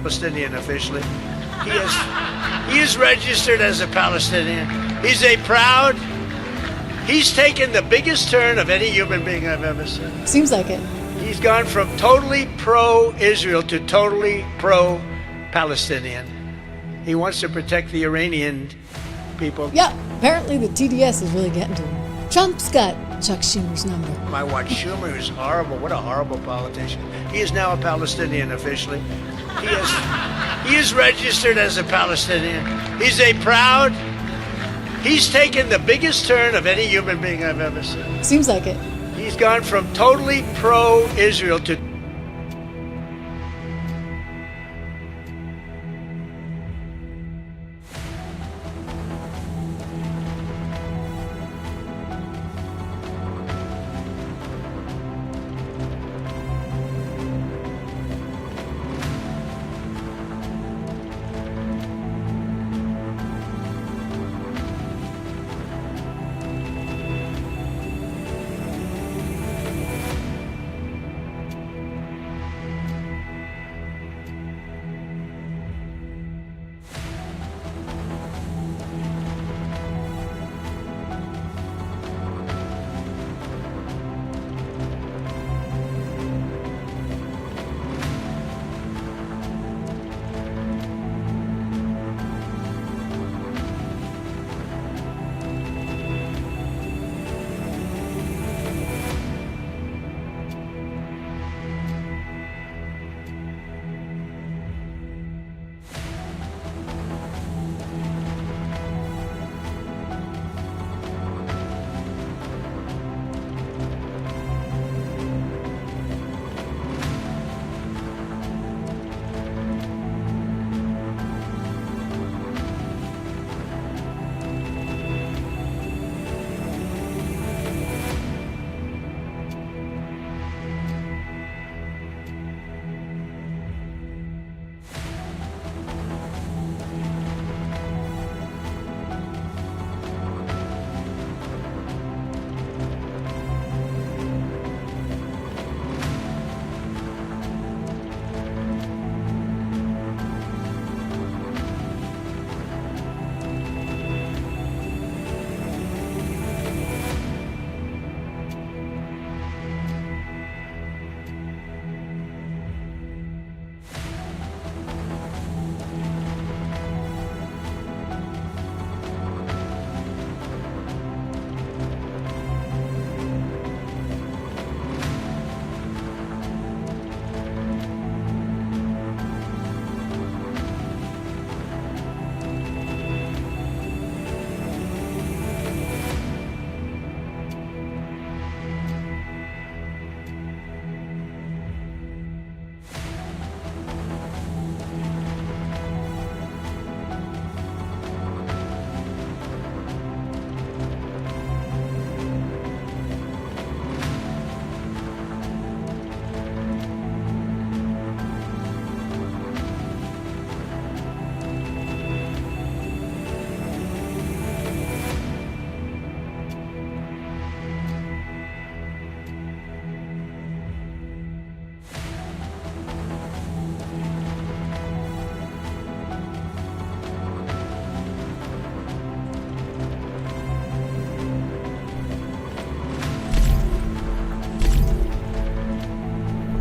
Palestinian officially. He is registered as a Palestinian. He's taken the biggest turn of any human being I've ever seen. Seems like it. He's gone from totally pro-Israel to totally pro-Palestinian. He wants to protect the Iranian people. Yeah, apparently the TDS is really getting to him. Trump's got Chuck Schumer's number. I watch Schumer, who's horrible. What a horrible politician. He is now a Palestinian officially. He is registered as a Palestinian. He's taken the biggest turn of any human being I've ever seen. Seems like it. He's gone from totally pro-Israel to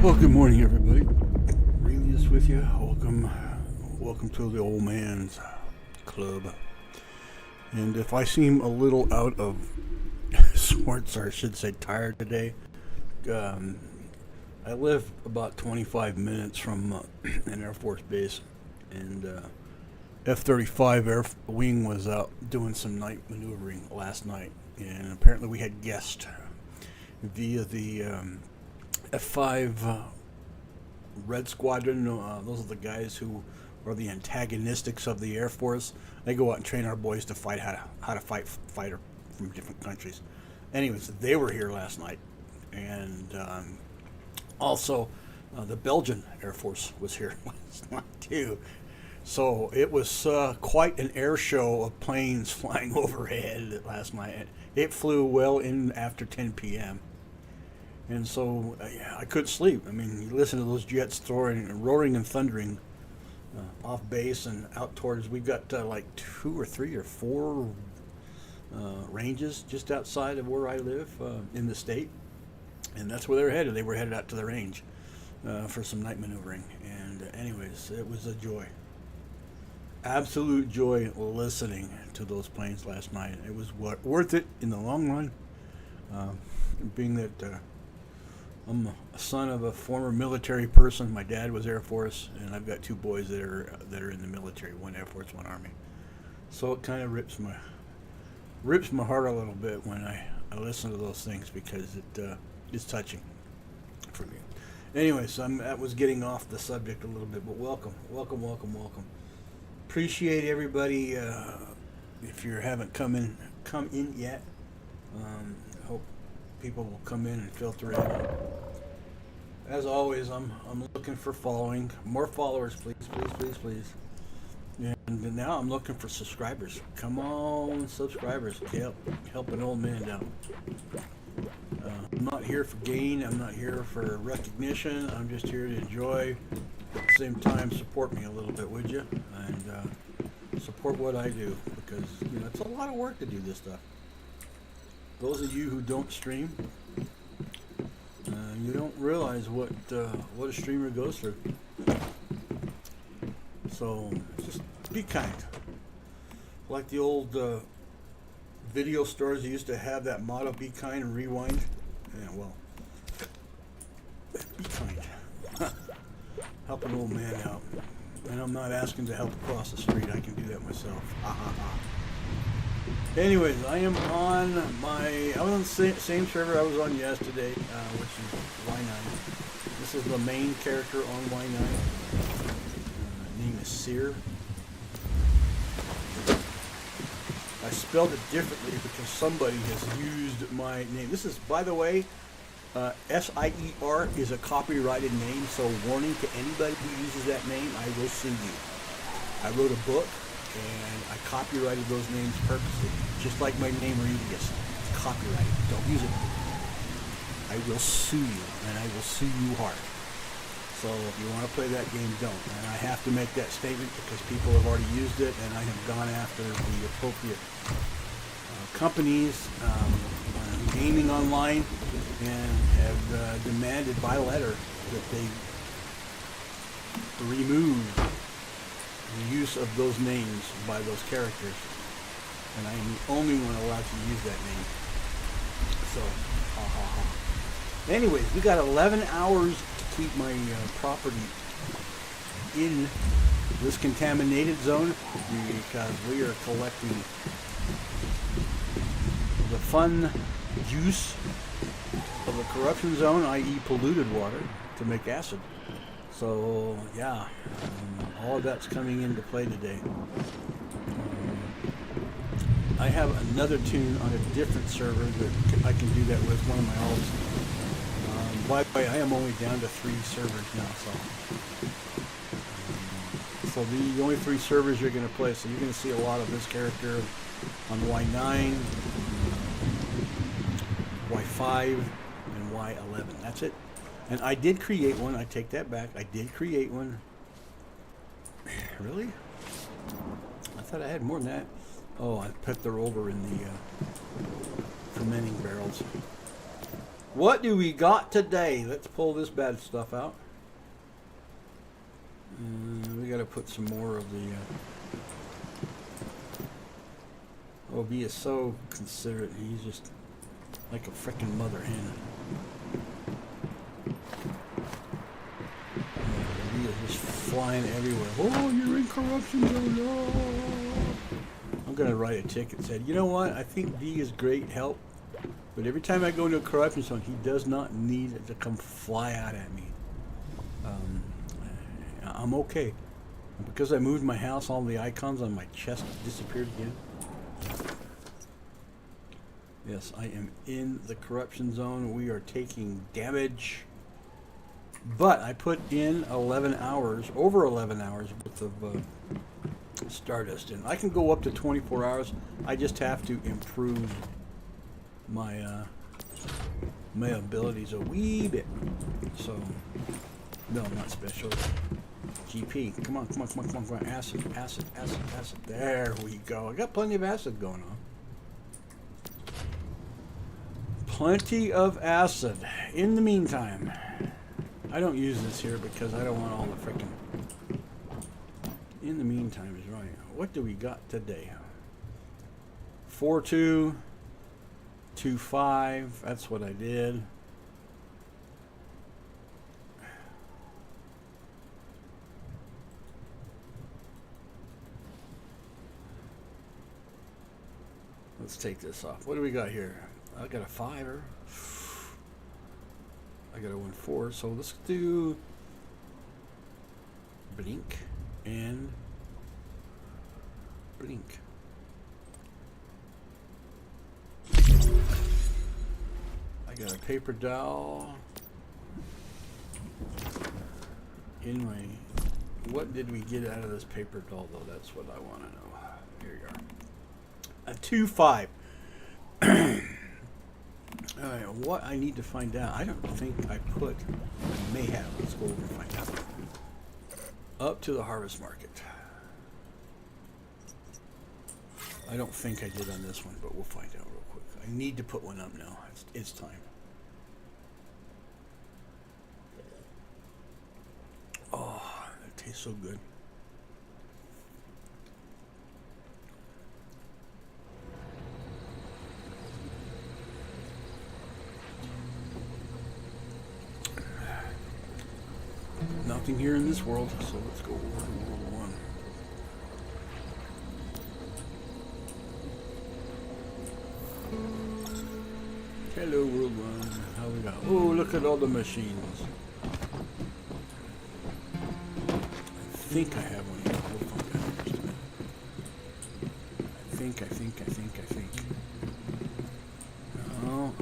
Well, good morning, everybody. Rielious with you. Welcome to the old man's club. And if I seem a little out of sorts, or I should say tired today, I live about 25 minutes from an Air Force base, and F-35 Air Wing was out doing some night maneuvering last night, and apparently we had guests via the F5 Red Squadron. Those are the guys who are the antagonistics of the Air Force. They go out and train our boys to fight how to fight fighter from different countries. Anyways, they were here last night, and also the Belgian Air Force was here last night too. So it was quite an air show of planes flying overhead last night. It flew well in after 10 p.m. And so I couldn't sleep. I mean, you listen to those jets roaring and thundering off base and out towards. We've got like 2 or 3 or 4 ranges just outside of where I live in the state, and that's where they were headed. They were headed out to the range for some night maneuvering. And anyways, it was a joy, absolute joy listening to those planes last night. It was worth it in the long run, being that I'm a son of a former military person. My dad was Air Force, and I've got 2 boys that are in the military, one Air Force, one Army. So it kind of rips my heart a little bit when I listen to those things, because it is touching for me. Anyways, that was getting off the subject a little bit, but welcome. Appreciate everybody. If you haven't come in yet, hope people will come in and filter in. As always, I'm looking for more followers, please. And now I'm looking for subscribers. Come on, subscribers, help an old man out. I'm not here for gain. I'm not here for recognition. I'm just here to enjoy. At the same time, support me a little bit, would you? And support what I do, because it's a lot of work to do this stuff. Those of you who don't stream, you don't realize what a streamer goes through. So just be kind. Like the old video stores that used to have that motto, be kind and rewind. Yeah, well, be kind. Help an old man out. And I'm not asking to help across the street. I can do that myself. Anyways, I am on the same server I was on yesterday, which is Y9. This is the main character on Y9. Name is Sear. I spelled it differently because somebody has used my name. This is, by the way, S-I-E-R is a copyrighted name, so warning to anybody who uses that name, I will sue you. I wrote a book, and I copyrighted those names purposely. Just like my name, Rielious. It's copyrighted. Don't use it. I will sue you, and I will sue you hard. So if you want to play that game, don't. And I have to make that statement because people have already used it, and I have gone after the appropriate companies gaming online, and have demanded by letter that they remove the use of those names by those characters. And I am the only one allowed to use that name. So, Anyways, we got 11 hours to keep my property in this contaminated zone, because we are collecting the fun juice of the corruption zone, i.e. polluted water, to make acid. So, yeah, all of that's coming into play today. I have another tune on a different server that I can do that with, one of my alts. By the way, I am only down to 3 servers now, so the only 3 servers you're going to play. So you're going to see a lot of this character on Y9, Y5, and Y11. That's it. And I did create one. I take that back. I did create one. Really? I thought I had more than that. Oh, I put the roller in the fermenting barrels. What do we got today? Let's pull this bad stuff out. We got to put some more of the... OB is so considerate. He's just like a frickin' mother hen. OB is just flying everywhere. Oh, you're in corruption zone. Oh. I'm going to write a ticket that said, you know what? I think D is great help. But every time I go into a corruption zone, he does not need to come fly out at me. I'm okay. Because I moved my house, all the icons on my chest disappeared again. Yes, I am in the corruption zone. We are taking damage. But I put in 11 hours, over 11 hours worth of Stardust. And I can go up to 24 hours. I just have to improve my my abilities a wee bit. So no, not special, GP. Come on, come on, come on, come on, come on. Acid, acid, acid, acid. There we go. I got plenty of acid going on. Plenty of acid. In the meantime, I don't use this here because I don't want all the frickin'... In the meantime is right. What do we got today? 4-2, 2-5. That's what I did. Let's take this off. What do we got here? I got a 5er. I got a 1-4. So let's do blink and blink. I got a paper dowel. Anyway, what did we get out of this paper doll though? That's what I want to know. Here you are. A 2-5. Alright, what I need to find out. I don't think I put. I may have. Let's go over and find out. Up to the harvest market. I don't think I did on this one, but we'll find out real quick. I need to put one up now. It's time. Oh, that tastes so good. Nothing here in this world, so let's go over to World 1. Hello, World 1. How we got? Oh, look at all the machines. I think I have one here. We'll find out in just a minute. I think. No.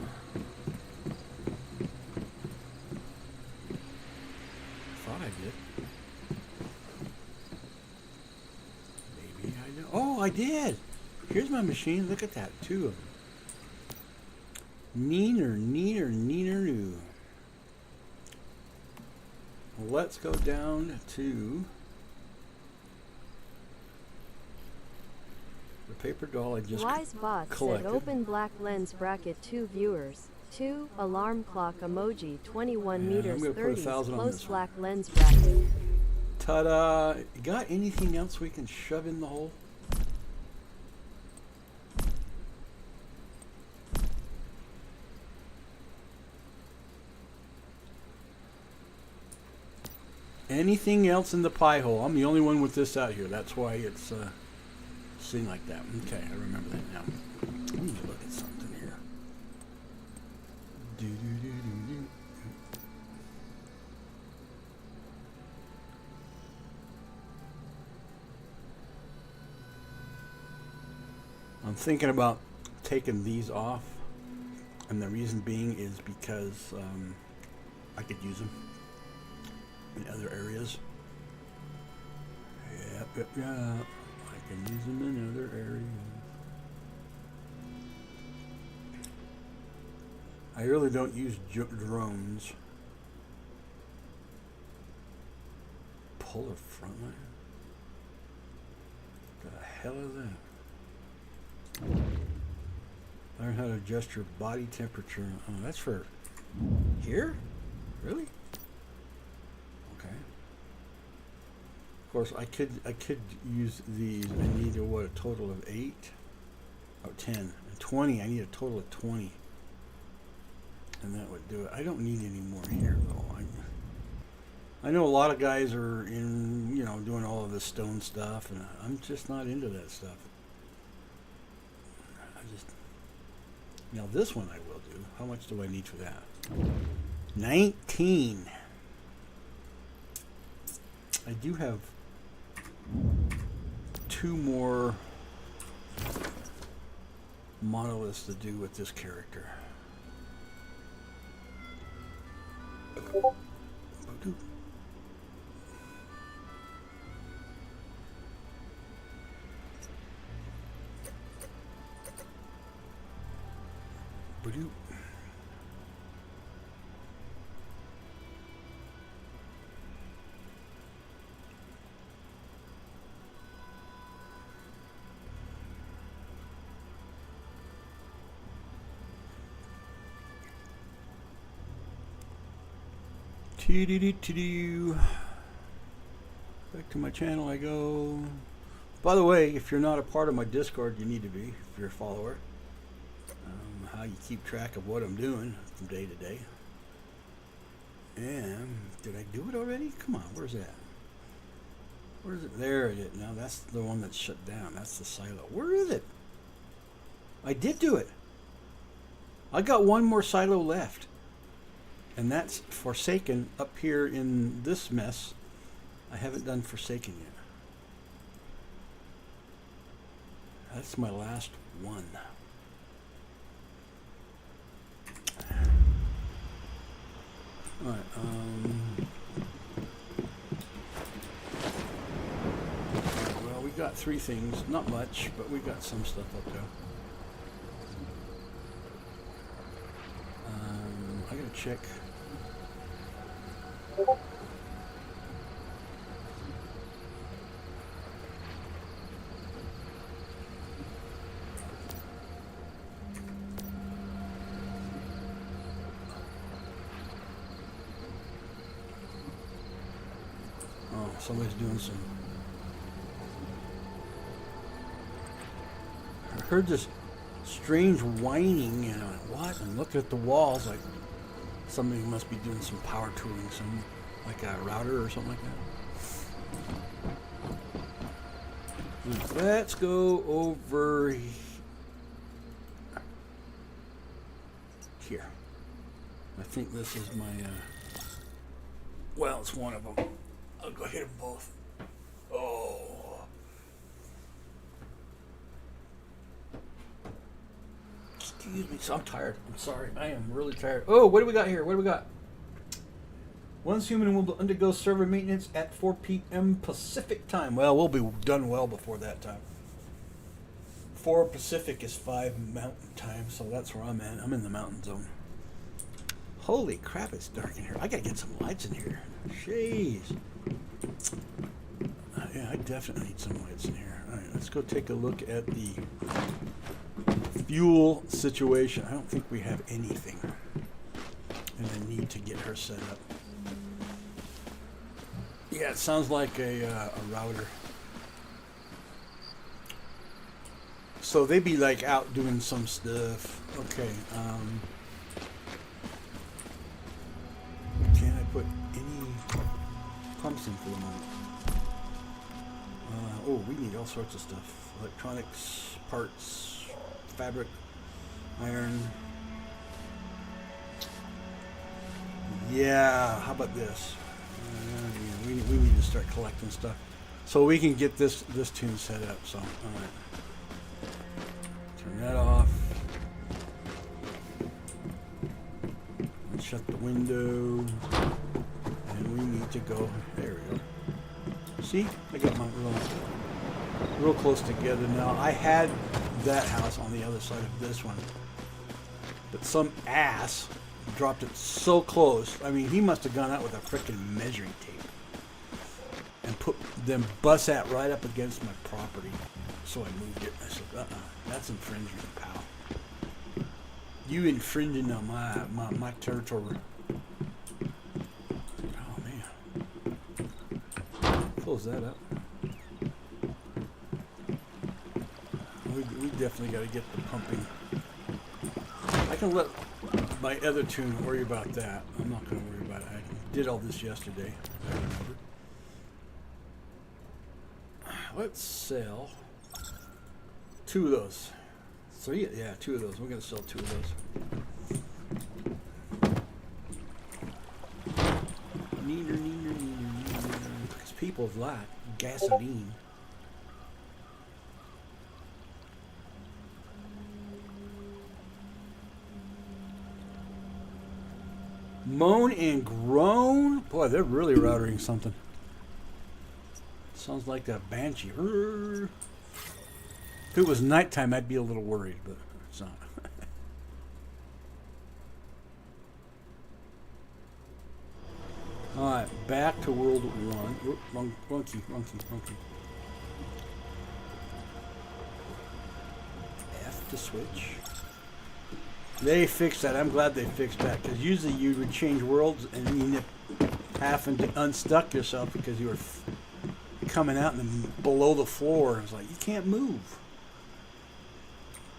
Thought I did. Maybe I don't. Oh, I did. Here's my machine. Look at that. 2 of them. Neener, new. Let's go down to the paper doll I just Wisebot collected. said open black lens bracket 2 viewers. 2 alarm clock emoji 21 meters I'm gonna put 30 1,000 on close this black lens bracket. Ta-da! Got anything else we can shove in the hole? Anything else in the pie hole? I'm the only one with this out here. That's why it's sitting like that. Okay, I remember that now. Let me look at something here. Do-do-do-do-do. I'm thinking about taking these off, and the reason being is because I could use them in other areas. Yep. I can use them in other areas. I really don't use drones. Polar frontline? What the hell is that? Learn how to adjust your body temperature. Oh, that's for here? Really? Okay. Of course, I could use these. I need a total of 8? Oh, 10. And 20. I need a total of 20. And that would do it. I don't need any more here, though. I know a lot of guys are in, doing all of this stone stuff, and I'm just not into that stuff. Now this one I will do. How much do I need for that? 19. I do have 2 more monoliths to do with this character. Badoo. Tee-dee-dee-dee-doo. Back to my channel I go. By the way, if you're not a part of my Discord, you need to be if you're a follower. How you keep track of what I'm doing from day to day. And did I do it already? Come on, where's that? Where is it? There it is. Now that's the one that's shut down. That's the silo. Where is it? I did do it. I got one more silo left. And that's Forsaken up here in this mess. I haven't done Forsaken yet. That's my last one. Alright, well, we got 3 things. Not much, but we got some stuff up there. I gotta check. Oh, somebody's doing some. I heard this strange whining, and I went, what? And looked at the walls like somebody must be doing some power tooling, some like a router or something like that. Let's go over here. I think this is my, well, it's one of them. I'll go hit them both. Oh. Excuse me, so I'm tired. I'm sorry. I am really tired. Oh, what do we got here? What do we got? Once human will undergo server maintenance at 4 p.m. Pacific time. Well, we'll be done well before that time. 4 Pacific is 5 Mountain time, so that's where I'm at. I'm in the mountain zone. Holy crap, it's dark in here. I gotta get some lights in here. Jeez. Yeah, I definitely need some lights in here. All right, let's go take a look at the fuel situation. I don't think we have anything. And I need to get her set up. Yeah, it sounds like a router. So they be like out doing some stuff. Okay, can I put any pumps in for the moment? Oh, we need all sorts of stuff. Electronics, parts, fabric, iron. Yeah, how about this? Yeah, we need to start collecting stuff so we can get this tune set up. So, all right, turn that off. Let's shut the window, and we need to go. There we go. See, I got my real close together now. I had that house on the other side of this one, but some ass dropped it so close. I mean, he must have gone out with a freaking measuring tape and put them bus at right up against my property. So I moved it. I said, that's infringement, pal. You infringing on my territory. Oh man. Close that up. We definitely got to get the pumping. I can let my other tune worry about that. I'm not going to worry about it. I did all this yesterday. I remember. Let's sell 2 of those. 3? Yeah, 2 of those. We're going to sell 2 of those. Neener. Because people like gasoline. Moan and groan. Boy, they're really routering something. Sounds like a banshee. If it was nighttime, I'd be a little worried, but it's not. Alright, back to World 1. Wrong key. F to switch. They fixed that. I'm glad they fixed that, because usually you would change worlds and you having to unstuck yourself because you were coming out and below the floor. It's like, you can't move.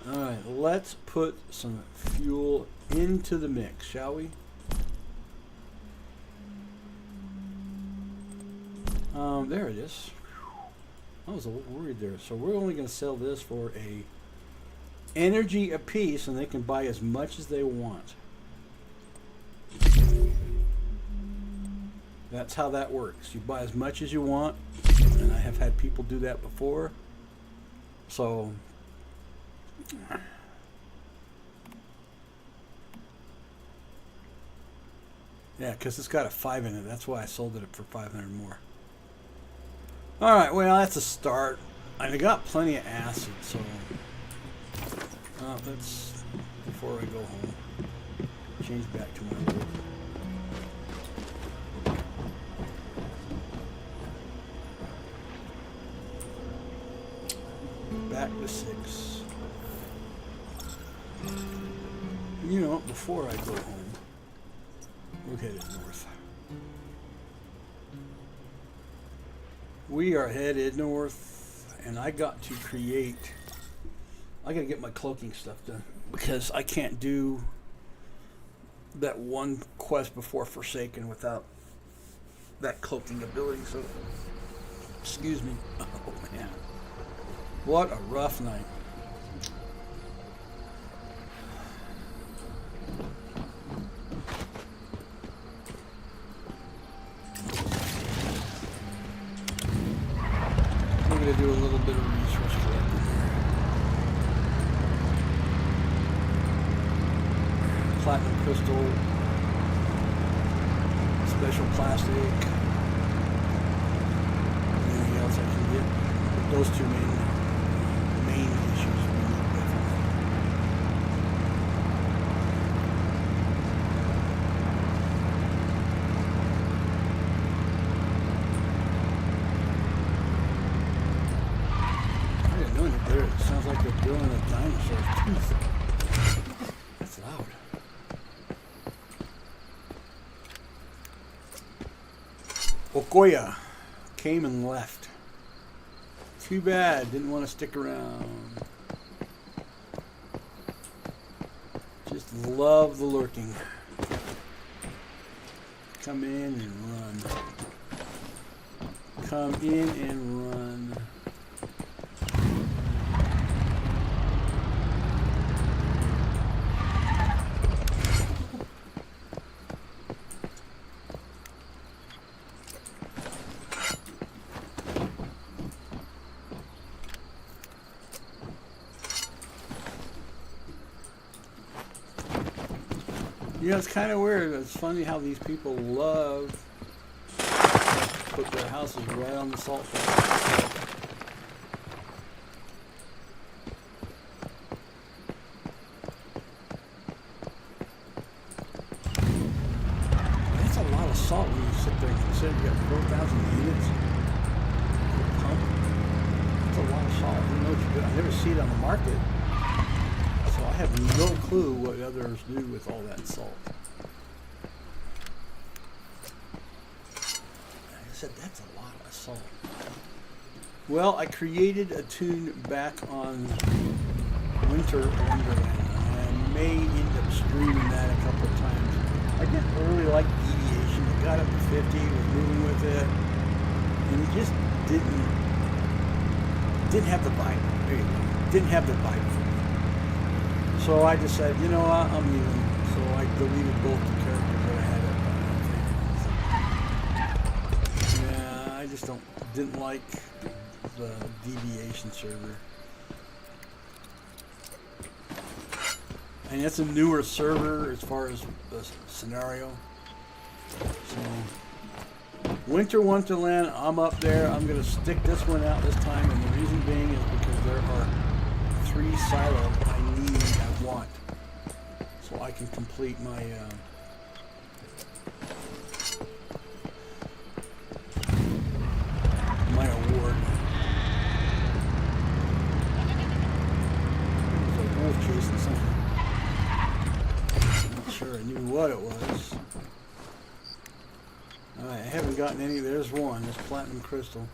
Alright, let's put some fuel into the mix, shall we? There it is. I was a little worried there. So we're only going to sell this for a energy a piece, and they can buy as much as they want. That's how that works. You buy as much as you want, and I have had people do that before. So yeah, because it's got a 5 in it. That's why I sold it for 500 more. All right, well, that's a start. I got plenty of acid, so let's, before I go home, change back to my load. Back to 6. You know, before I go home, we're headed north. We are headed north, and I got to create. I got to get my cloaking stuff done because I can't do that one quest before Forsaken without that cloaking ability. So, excuse me. Oh man, what a rough night. I'm going to do a little bit of resource collecting here. Platinum crystal, special plastic, anything else I can get. But those two main issues we need definitely. It sounds like they're building a dinosaur's tooth. That's loud. Okoya came and left. Too bad, didn't want to stick around. Just love the lurking. Come in and run. Come in and run. You know, it's kind of weird. It's funny how these people love to put their houses right on the salt flat. That's a lot of salt when you sit there and consider you got 4,000 units per pump. That's a lot of salt. I don't know what you do. I never see it on the market. So I have no clue what others do with all that salt. Like I said, that's a lot of salt. Well, I created a tune back on Winter Wonderland. I may end up streaming that a couple of times. I didn't really like deviation. It got up to 50, was moving with it, and it just didn't have the vibe. There you go. Didn't have the vibe for me. So I decided, you know what, I'm leaving. So I deleted both the characters that I had up. Yeah, I just didn't like the deviation server. And it's a newer server as far as the scenario. So Winter Wonderland, I'm up there. I'm gonna stick this one out this time, and the reason being is because there are 3 silos I want, so I can complete my my award. There's a wolf chasing something. I'm not sure I knew what it was. I haven't gotten any. There's one. There's platinum crystal.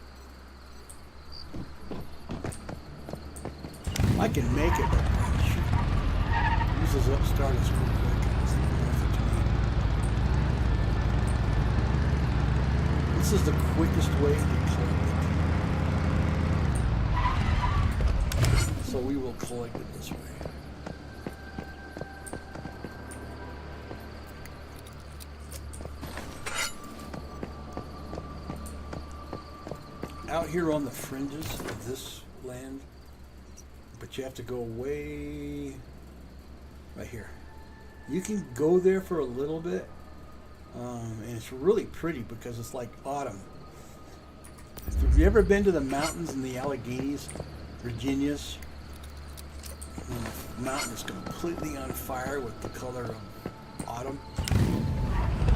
I can make it, but it uses up Stardust real quick. It's not worth it to me. This is the quickest way to collect it. So we will collect it this way. Out here on the fringes of this land, but you have to go way right here. You can go there for a little bit, and it's really pretty because it's like autumn. Have you ever been to the mountains in the Alleghenies, Rielious? When the mountain is completely on fire with the color of autumn.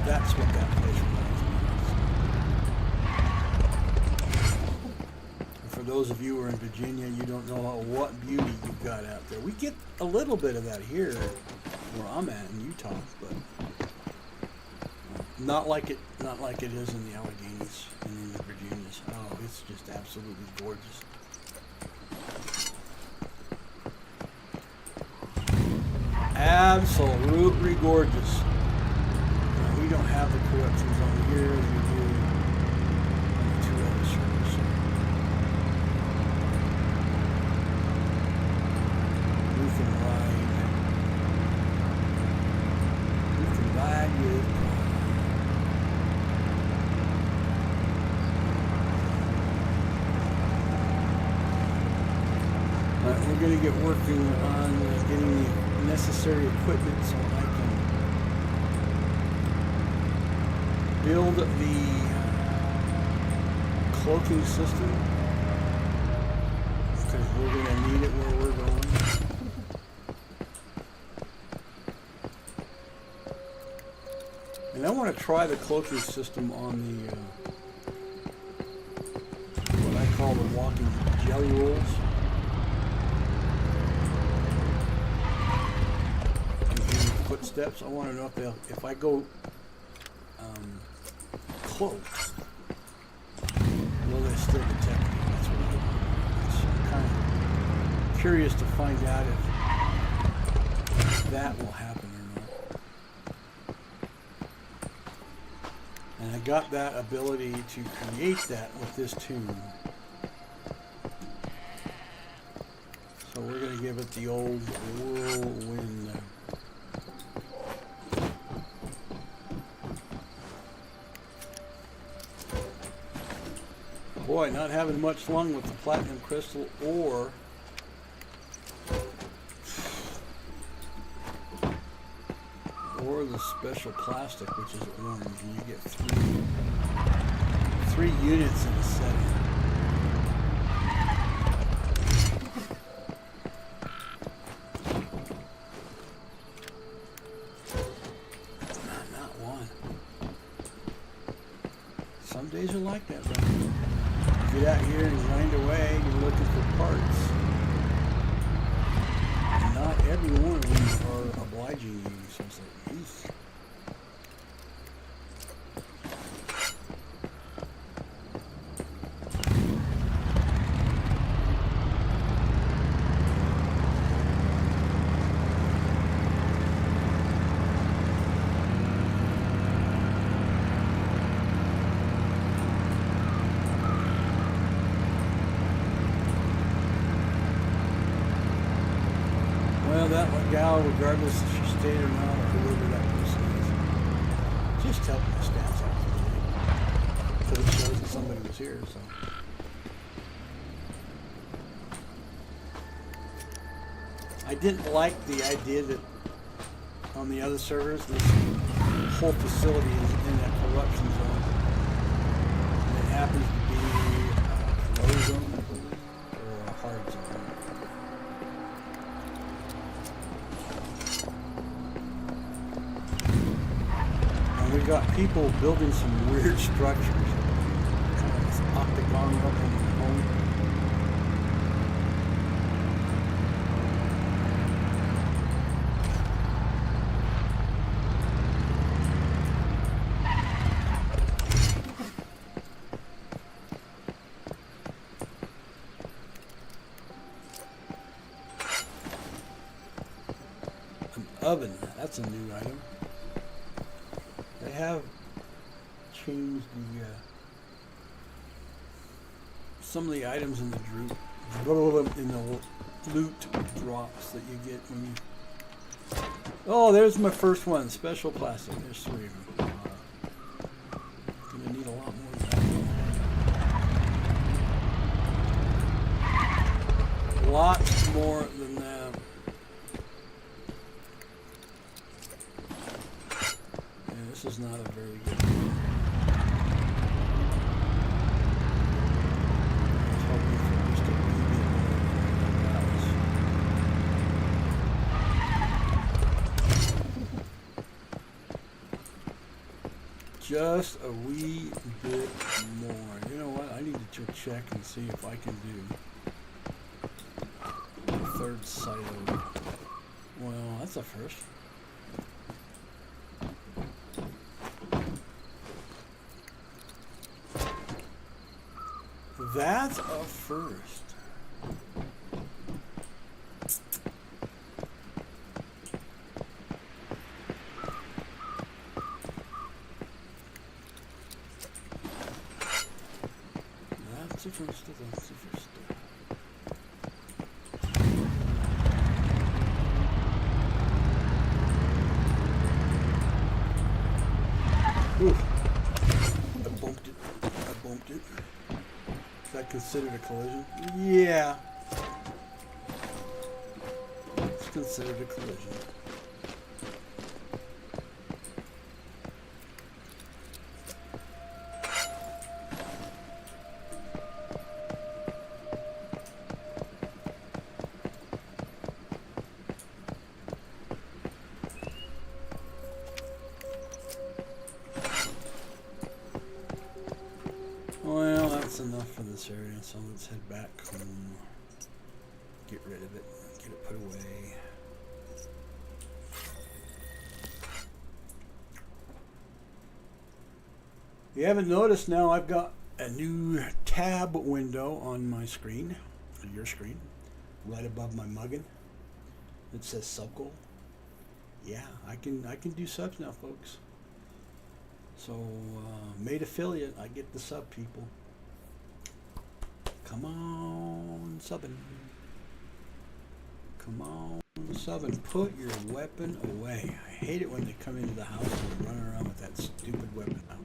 That's what that place reminds me of. For those of you who are in Virginia, you don't know what beauty you've got out there. We get a little bit of that here where I'm at in Utah, but not like it is in the Alleghenies and in the Virginias. Oh, it's just absolutely gorgeous. Absolutely gorgeous. Now, we don't have the corrections on here as we do on the two other servers. We can ride with we're going to get working on getting the necessary equipment so I can build the cloaking system, because we're going to need it where we're going. And I want to try the cloaking system on the what I call the walking jelly rolls. Footsteps. I want to know if I go close, will they still detect me? That's what I'm kind of curious to find out if that will happen or not. And I got that ability to create that with this tune. So we're going to give it the old whirlwind. Boy, not having much luck with the platinum crystal or the special plastic, which is orange, and you get three units in a setting. Not one. Some days are like that, though. Get out here and grind away, you're looking for parts. And not every one of them are obliging you, so it's like, eesh. Well, that one gal, regardless if she stayed or not, or whoever that person is, just tell me the stats out because it shows that somebody was here. So I didn't like the idea that on the other servers, this whole facility is in that corruption zone, and it happens to be a low zone, I believe, or a hard zone. We got people building some weird structures, kind of this octagon looking home. oven. That's a new item. They have changed the some of the items in the loot drops that you get when you. Oh, there's my first one. Special plastic. There's 3 of them. Gonna need a lot more than that. Lots more than that. Yeah, this is not a very good one. I was hoping for just a wee bit more than that. Just a wee bit more. You know what? I need to check and see if I can do a 3rd silo. Well, that's a first. That's a first. That's a first. That's a first. Ooh. I bumped it. I bumped it. Is that considered a collision? Yeah. It's considered a collision. Well, that's enough for this area, so let's head back home. Get rid of it. Get it put away. If you haven't noticed, now I've got a new tab window on my screen, on your screen, right above my muggin. It says sub goal. Yeah, I can do subs now, folks. So, made affiliate, I get the sub, people. Come on, subbing. Come on, subbing. Put your weapon away. I hate it when they come into the house and run around with that stupid weapon out.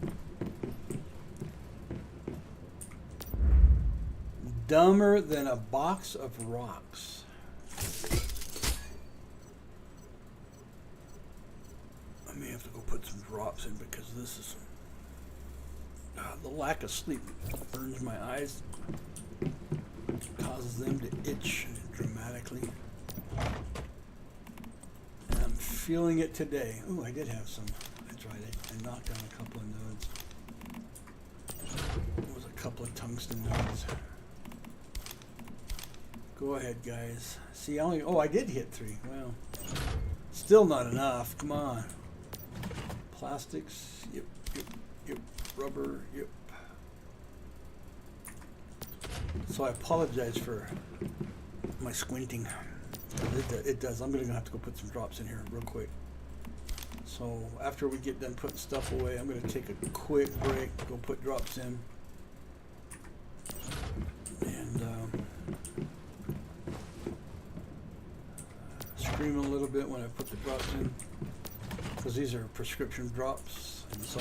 Dumber than a box of rocks. I may have to go put some drops in because this is the lack of sleep burns my eyes, causes them to itch dramatically. And I'm feeling it today. Ooh, I did have some. I tried it. I knocked down a couple of nodes. It was a couple of tungsten nodes. Go ahead, guys. See, I did hit 3. Well, still not enough. Come on. Plastics, yep. Rubber, yep. So I apologize for my squinting. It does. I'm going to have to go put some drops in here real quick. So after we get done putting stuff away, I'm going to take a quick break, go put drops in. And scream a little bit when I put the drops in, because these are prescription drops, and so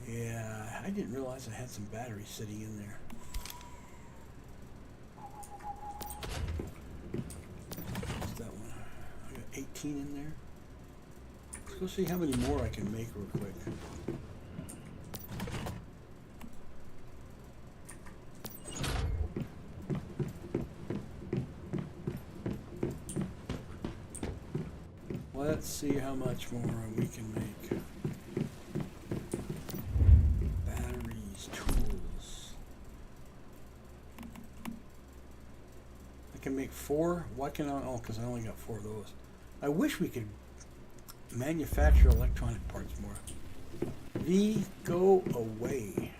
yeah, I didn't realize I had some batteries sitting in there. What's that one? I got 18 in there. Let's go see how many more I can make real quick. Let's see how much more we can make. Batteries, tools. I can make 4. Why can I? Oh, because I only got 4 of those. I wish we could manufacture electronic parts more. V, go away.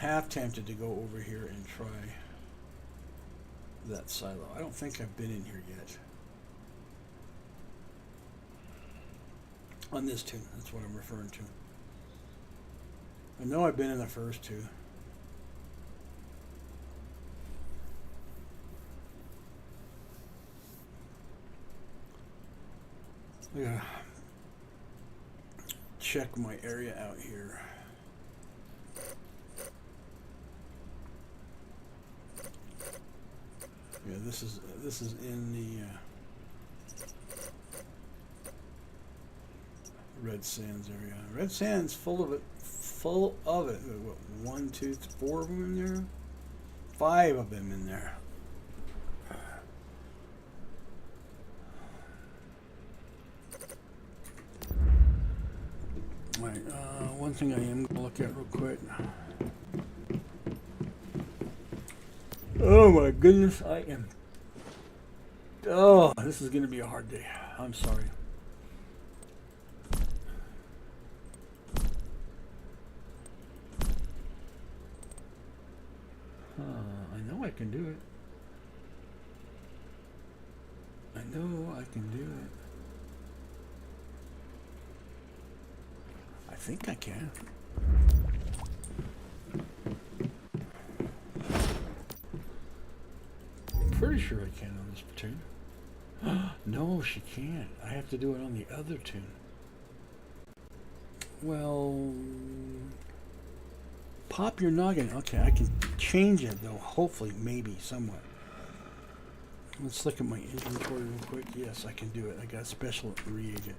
half tempted to go over here and try that silo. I don't think I've been in here yet. On this tune, that's what I'm referring to. I know I've been in the first two. I gotta check my area out here. Yeah, this is in the Red Sands area. Red Sands full of it. Full of it. What, 1, 2, 4 of them in there? 5 of them in there. Alright, one thing I am going to look at real quick. Oh my goodness, I am... Oh, this is going to be a hard day. I'm sorry. I know I can do it. I know I can do it. I think I can. I'm pretty sure I can on this tune. No, she can't. I have to do it on the other tune. Well, pop your noggin. Okay, I can change it though. Hopefully, maybe, somewhat. Let's look at my inventory real quick. Yes, I can do it. I got special reagent.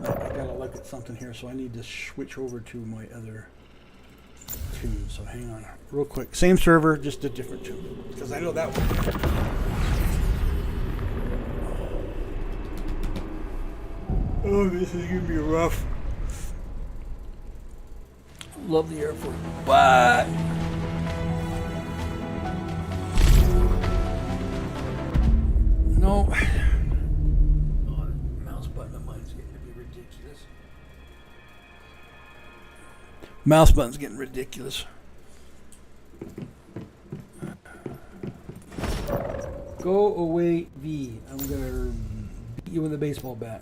I gotta look at something here, so I need to switch over to my other tune. So hang on, real quick. Same server, just a different tune, because I know that one. Oh, this is gonna be rough. Love the Air Force, but no. Oh, mouse button of mine's getting to be ridiculous. Mouse button's getting ridiculous. Go away, V. I'm gonna beat you with a baseball bat.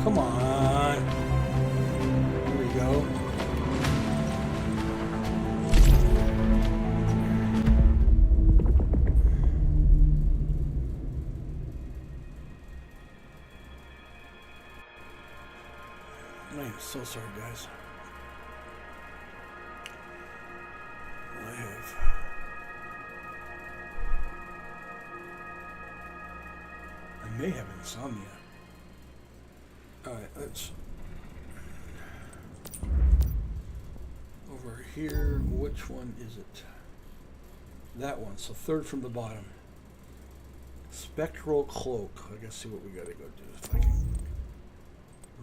Come on. Here we go. I'm so sorry, guys. I may have insomnia. Alright, let's... Over here, which one is it? That one, so third from the bottom. Spectral Cloak. I gotta see what we gotta go do, if I can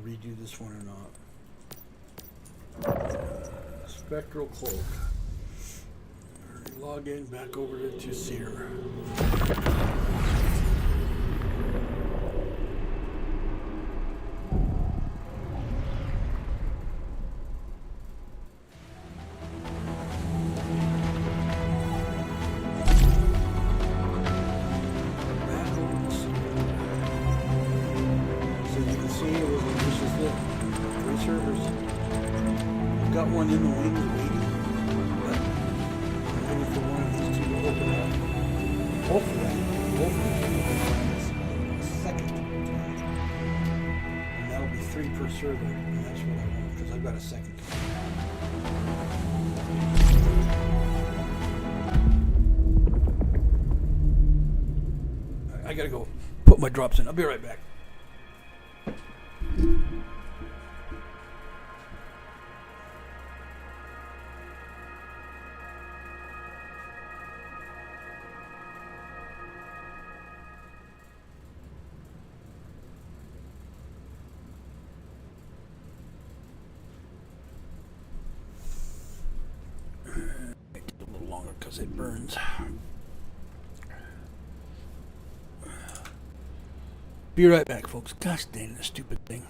redo this one or not. Spectral Cloak. Log in back over to Seer. I gotta go put my drops in. I'll be right back. as it burns. Be right back, folks. Gosh dang this stupid thing.